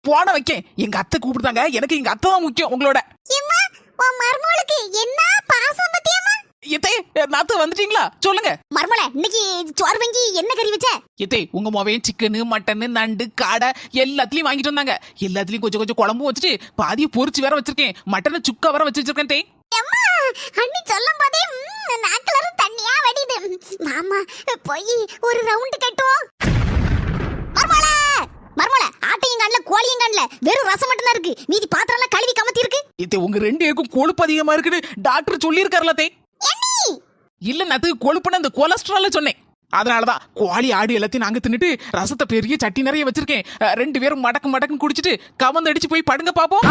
போன வைக்கேன். எங்க அத்தை கூப்பிடுதாங்க. எனக்கு எங்க அத்தை தான் முக்கியம் உங்களோட. மர்மோளுக்கு என்ன பாசம் பத்தியம்மா? எத்தே நாத்து வந்துட்டீங்களா? சொல்லுங்க. மர்மோள இன்னைக்கு சோறு வாங்கி என்ன கறி வச்ச? எத்தே உங்க மொவையும் சிக்கனு மட்டனு நண்டு காடை எல்லாத்துலயும் வாங்கிட்டு வந்தாங்க. எல்லாத்துலயும் கொஞ்சம் கொஞ்சம் குழம்பும் வச்சுட்டு பாதியை பொரிச்சு வேற வச்சிருக்கேன். மட்டனை சுக்கா வேற வச்சு வச்சிருக்கேன். தே அண்ணி சொல்லும் போதே நாக்குல தண்ணியா வடியுது. மாமா போய் ஒரு ரவுண்ட் கட்டுவோம். மர்மோள ஆட்டையும் கண்ணல கோழியும் கண்ணல வெறும் ரசம் மட்டும் தான் இருக்கு. மீதி பாத்திரம் எல்லாம் கழுவி கமத்தி இருக்கு. எத்தே உங்க ரெண்டு பேருக்கும் கொழுப்பு அதிகமா இருக்குன்னு டாக்டர் சொல்லி இருக்காருல. தே இல்ல நாத்து கொழுப்புன்னு அந்த கொலஸ்ட்ரால சொன்னேன். அதனாலதான் கோழி ஆடு எல்லாத்தையும் நாங்க தின்னுட்டு ரசத்தை பெரிய சட்டி நிறைய வச்சிருக்கேன். ரெண்டு பேரும் மடக்கு மடக்குன்னு குடிச்சிட்டு கவந்து அடிச்சு போய் படுங்க பாப்போம்.